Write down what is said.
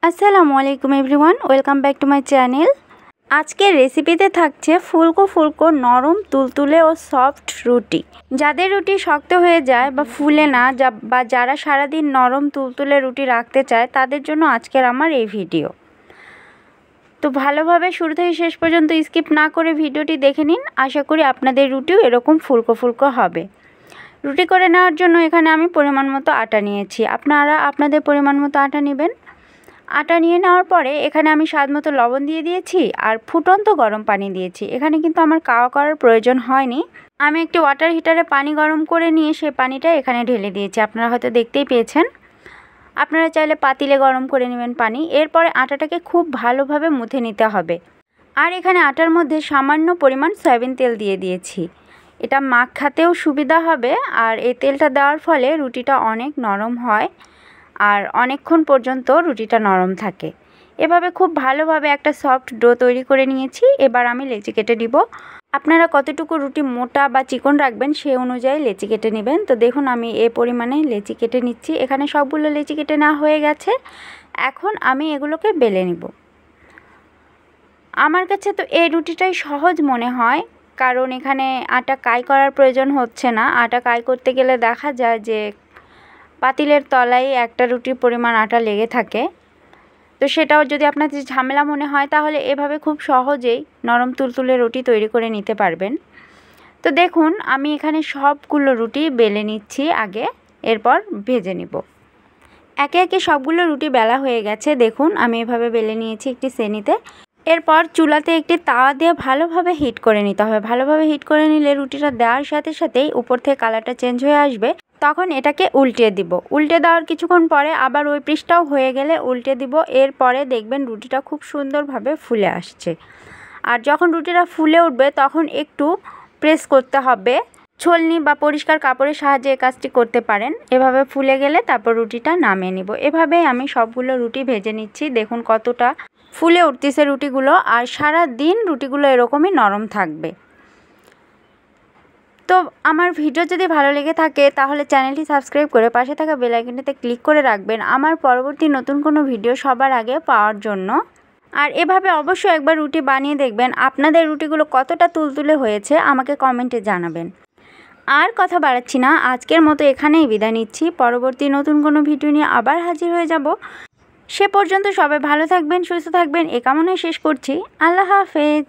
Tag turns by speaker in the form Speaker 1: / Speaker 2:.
Speaker 1: আসসালামু আলাইকুম everyone, welcome back to my channel. আজকের রেসিপিতে থাকছে ফুলকো ফুলকো নরম তুলতুলে ও সফট রুটি। যাদের রুটি শক্ত হয়ে যায় বা ফুলে না বা যারা সারাদিন নরম তুলতুলে রুটি রাখতে চায় তাদের জন্য আজকের আমার এই ভিডিও। তো ভালোভাবে শুরু থেকে শেষ পর্যন্ত স্কিপ না করে ভিডিওটি দেখে নিন। আশা করি আপনাদের রুটিও এরকম ফুলকো ফুলকো হবে। রুটি করে নেওয়ার জন্য এখানে আমি পরিমাণ মতো আটা নিয়েছি। আপনারা আপনাদের পরিমাণ মতো আটা নেবেন। আটা নিয়ে নেওয়ার পরে এখানে আমি স্বাদ মতো লবণ দিয়ে দিয়েছি আর ফুটন্ত গরম পানি দিয়েছি। এখানে কিন্তু আমার কাওয়া করার প্রয়োজন হয়নি। আমি একটি ওয়াটার হিটারে পানি গরম করে নিয়ে সেই পানিটা এখানে ঢেলে দিয়েছি। আপনারা হয়তো দেখতেই পেয়েছেন। আপনারা চাইলে পাতিলে গরম করে নেবেন পানি। এরপরে আটাটাকে খুব ভালোভাবে মুথে নিতে হবে। আর এখানে আটার মধ্যে সামান্য পরিমাণ সয়াবিন তেল দিয়ে দিয়েছি। এটা মাখাতেও সুবিধা হবে আর এই তেলটা দেওয়ার ফলে রুটিটা অনেক নরম হয় আর অনেকক্ষণ পর্যন্ত রুটিটা নরম থাকে। এভাবে খুব ভালোভাবে একটা সফট ডো তৈরি করে নিয়েছি। এবার আমি লেচি কেটে দিব। আপনারা কতটুকু রুটি মোটা বা চিকন রাখবেন সেই অনুযায়ী লেচি কেটে নেবেন। তো দেখুন আমি এই পরিমাণে লেচি কেটে নিচ্ছি। এখানে সবগুলো লেচি কেটে নেওয়া হয়ে গেছে। এখন আমি এগুলোকে বেলে নিব। আমার কাছে তো এই রুটিটাই সহজ মনে হয়, কারণ এখানে আটা কাই করার প্রয়োজন হচ্ছে না। আটা কাই করতে গেলে দেখা যায় যে পাতিলের তলায় একটা রুটির পরিমাণ আটা লেগে থাকে। তো সেটাও যদি আপনাদের ঝামেলা মনে হয় তাহলে এভাবে খুব সহজেই নরম তুলতুলে রুটি তৈরি করে নিতে পারবেন। তো দেখুন আমি এখানে সবগুলো রুটি বেলে নিচ্ছি আগে, এরপর ভেজে নিব। একে একে সবগুলো রুটি বেলা হয়ে গেছে। দেখুন আমি এভাবে বেলে নিয়েছি একটি শ্রেণীতে। এরপর চুলাতে একটি তাওয়া দিয়ে ভালোভাবে হিট করে নিতে হবে। ভালোভাবে হিট করে নিলে রুটিটা দেওয়ার সাথে সাথেই উপর থেকে কালারটা চেঞ্জ হয়ে আসবে। তখন এটাকে উল্টে দিব। উল্টে দেওয়ার কিছুক্ষণ পরে আবার ওই পৃষ্ঠাও হয়ে গেলে উল্টে দিব। এরপরে দেখবেন রুটিটা খুব সুন্দরভাবে ফুলে আসছে। আর যখন রুটিটা ফুলে উঠবে তখন একটু প্রেস করতে হবে। ছলনি বা পরিষ্কার কাপড়ের সাহায্যে এই কাজটি করতে পারেন। এভাবে ফুলে গেলে তারপর রুটিটা নামিয়ে নিব। এভাবেই আমি সবগুলো রুটি ভেজে নিচ্ছি। দেখুন কতটা ফুলে উঠতেছে রুটিগুলো, আর সারা দিন রুটিগুলো এরকমই নরম থাকবে। তো আমার ভিডিও যদি ভালো লেগে থাকে তাহলে চ্যানেলটি সাবস্ক্রাইব করে পাশে থাকা বেল আইকনটিতে ক্লিক করে রাখবেন আমার পরবর্তী নতুন কোনো ভিডিও সবার আগে পাওয়ার জন্য। আর এভাবে অবশ্যই একবার রুটি বানিয়ে দেখবেন। আপনাদের রুটিগুলো কতটা তুলতুলে হয়েছে আমাকে কমেন্টে জানাবেন। আর কথা বাড়াচ্ছি না, আজকের মতো এখানেই বিদায় নিচ্ছি। পরবর্তী নতুন কোনো ভিডিও নিয়ে আবার হাজির হয়ে যাব। সে পর্যন্ত সবাই ভালো থাকবেন, সুস্থ থাকবেন, এ কামনায় শেষ করছি। আল্লাহ হাফেজ।